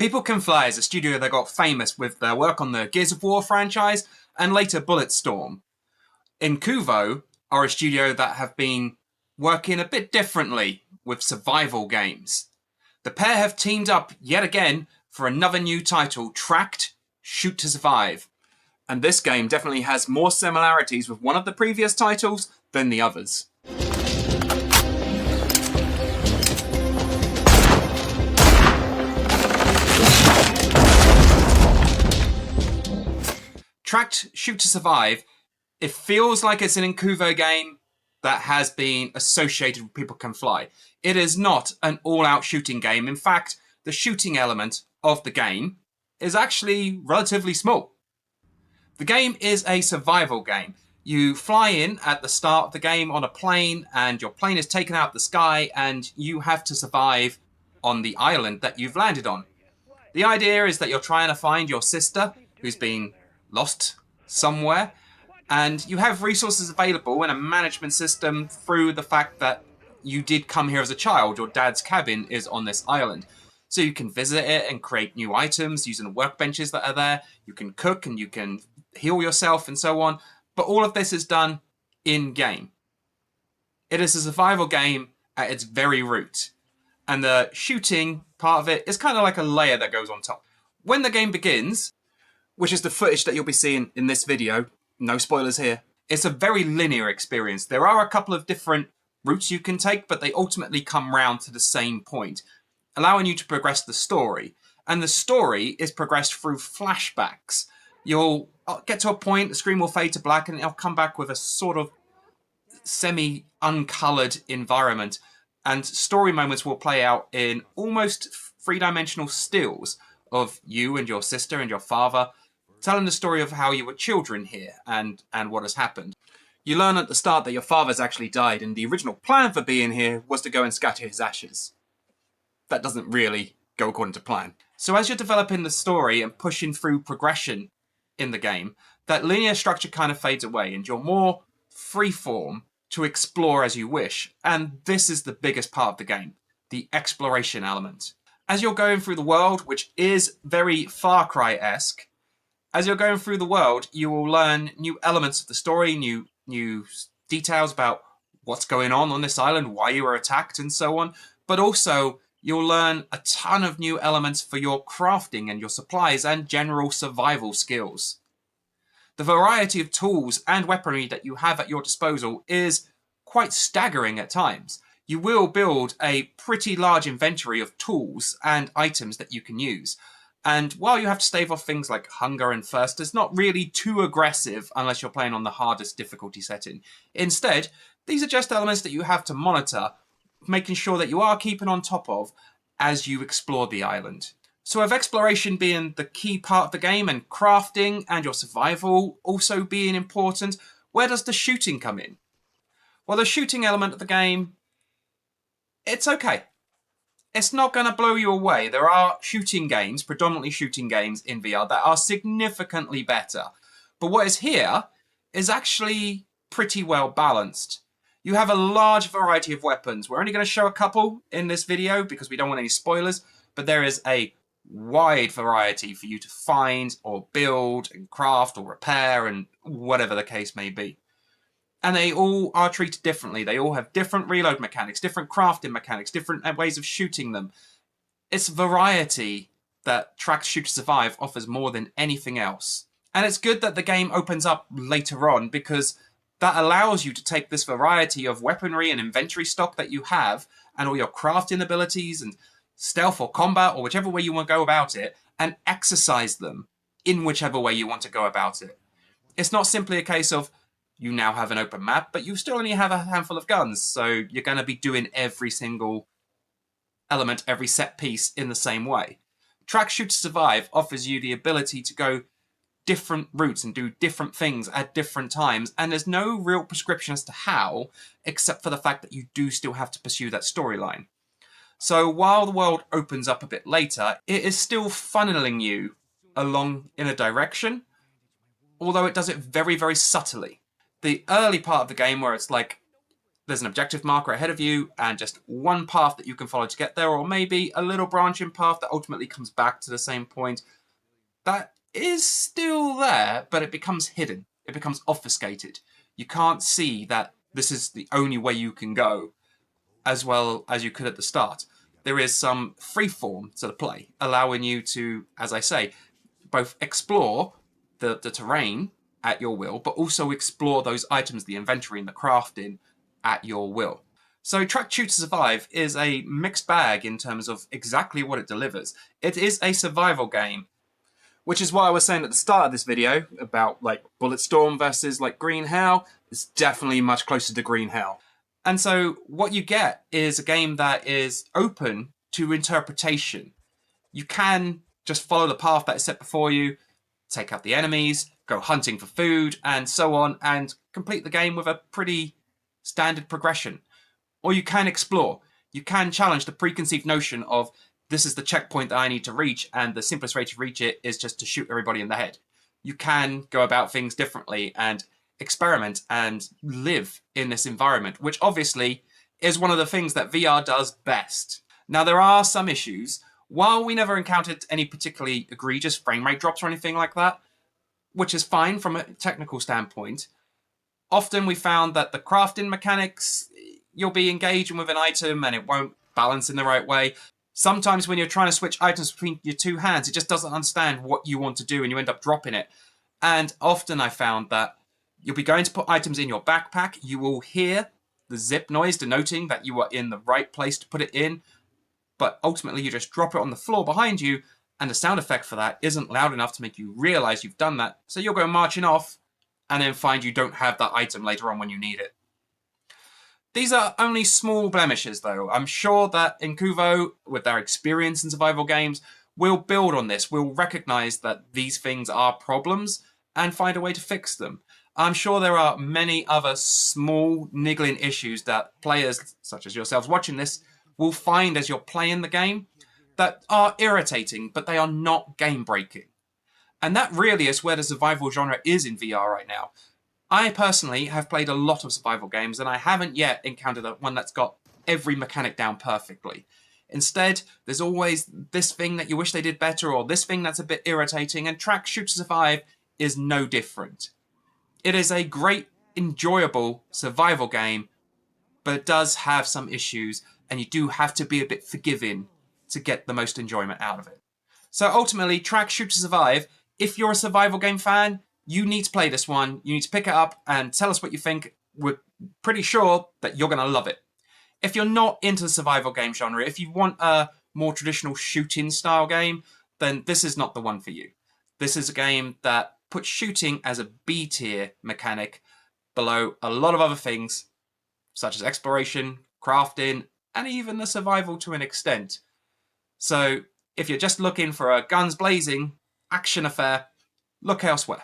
People Can Fly is a studio that got famous with their work on the Gears of War franchise and later Bulletstorm. Incuvo are a studio that have been working a bit differently with survival games. The pair have teamed up yet again for another new title, Tracked Shoot to Survive. And this game definitely has more similarities with one of the previous titles than the others. Tracked Shoot to Survive, it feels like it's an Incuvo game that has been associated with People Can Fly. It is not an all-out shooting game. In fact, the shooting element of the game is actually relatively small. The game is a survival game. You fly in at the start of the game on a plane, and your plane is taken out of the sky, and you have to survive on the island that you've landed on. The idea is that you're trying to find your sister, who's been lost somewhere, and you have resources available in a management system through the fact that you did come here as a child. Your dad's cabin is on this island. So you can visit it and create new items using the workbenches that are there. You can cook and you can heal yourself and so on. But all of this is done in-game. It is a survival game at its very root. And the shooting part of it is kind of like a layer that goes on top. When the game begins, which is the footage that you'll be seeing in this video, no spoilers here, it's a very linear experience. There are a couple of different routes you can take, but they ultimately come round to the same point, allowing you to progress the story. And the story is progressed through flashbacks. You'll get to a point, the screen will fade to black, and it'll come back with a sort of semi-uncoloured environment. And story moments will play out in almost three-dimensional stills of you and your sister and your father, telling the story of how you were children here and what has happened. You learn at the start that your father's actually died, and the original plan for being here was to go and scatter his ashes. That doesn't really go according to plan. So as you're developing the story and pushing through progression in the game, that linear structure kind of fades away, and you're more freeform to explore as you wish. And this is the biggest part of the game, the exploration element. As you're going through the world, which is very Far Cry-esque, as you're going through the world, you will learn new elements of the story, new details about what's going on this island, why you were attacked, and so on. But also, you'll learn a ton of new elements for your crafting and your supplies and general survival skills. The variety of tools and weaponry that you have at your disposal is quite staggering at times. You will build a pretty large inventory of tools and items that you can use. And while you have to stave off things like hunger and thirst, it's not really too aggressive unless you're playing on the hardest difficulty setting. Instead, these are just elements that you have to monitor, making sure that you are keeping on top of as you explore the island. So with exploration being the key part of the game and crafting and your survival also being important, where does the shooting come in? Well, the shooting element of the game, it's okay. It's not going to blow you away. There are shooting games, predominantly shooting games in VR, that are significantly better. But what is here is actually pretty well balanced. You have a large variety of weapons. We're only going to show a couple in this video because we don't want any spoilers, but there is a wide variety for you to find or build and craft or repair and whatever the case may be. And they all are treated differently. They all have different reload mechanics, different crafting mechanics, different ways of shooting them. It's variety that Tracked Shoot to Survive offers more than anything else. And it's good that the game opens up later on because that allows you to take this variety of weaponry and inventory stock that you have and all your crafting abilities and stealth or combat or whichever way you want to go about it and exercise them in whichever way you want to go about it. It's not simply a case of you now have an open map, but you still only have a handful of guns, so you're going to be doing every single element, every set piece in the same way. Tracked Shoot to Survive offers you the ability to go different routes and do different things at different times, and there's no real prescription as to how, except for the fact that you do still have to pursue that storyline. So while the world opens up a bit later, it is still funneling you along in a direction, although it does it very, very subtly. The early part of the game where it's like there's an objective marker ahead of you and just one path that you can follow to get there, or maybe a little branching path that ultimately comes back to the same point. That is still there, but it becomes hidden. It becomes obfuscated. You can't see that this is the only way you can go as well as you could at the start. There is some freeform to the play, allowing you to, as I say, both explore the terrain at your will, but also explore those items, the inventory and the crafting at your will. So Track Shoot to Survive is a mixed bag in terms of exactly what it delivers. It is a survival game, which is why I was saying at the start of this video about like Bulletstorm versus like Green Hell. It's definitely much closer to Green Hell. And so what you get is a game that is open to interpretation. You can just follow the path that is set before you, take out the enemies, go hunting for food, and so on, and complete the game with a pretty standard progression. Or you can explore. You can challenge the preconceived notion of this is the checkpoint that I need to reach, and the simplest way to reach it is just to shoot everybody in the head. You can go about things differently and experiment and live in this environment, which obviously is one of the things that VR does best. Now, there are some issues. While we never encountered any particularly egregious frame rate drops or anything like that, which is fine from a technical standpoint, often we found that the crafting mechanics, you'll be engaging with an item and it won't balance in the right way. Sometimes when you're trying to switch items between your two hands, it just doesn't understand what you want to do and you end up dropping it. And often I found that you'll be going to put items in your backpack, you will hear the zip noise denoting that you are in the right place to put it in, but ultimately you just drop it on the floor behind you, and the sound effect for that isn't loud enough to make you realize you've done that, so you'll go marching off and then find you don't have that item later on when you need it. These are only small blemishes though. I'm sure that Incuvo, with their experience in survival games, will build on this, will recognize that these things are problems and find a way to fix them. I'm sure there are many other small niggling issues that players, such as yourselves watching this, will find as you're playing the game that are irritating, but they are not game-breaking. And that really is where the survival genre is in VR right now. I personally have played a lot of survival games, and I haven't yet encountered one that's got every mechanic down perfectly. Instead, there's always this thing that you wish they did better, or this thing that's a bit irritating, and Track Shoot to Survive is no different. It is a great, enjoyable survival game, but it does have some issues, and you do have to be a bit forgiving to get the most enjoyment out of it. So ultimately, Track Shoot to Survive, if you're a survival game fan, you need to play this one. You need to pick it up and tell us what you think. We're pretty sure that you're going to love it. If you're not into the survival game genre, if you want a more traditional shooting style game, then this is not the one for you. This is a game that puts shooting as a B-tier mechanic below a lot of other things, such as exploration, crafting, and even the survival to an extent. So if you're just looking for a guns blazing action affair, look elsewhere.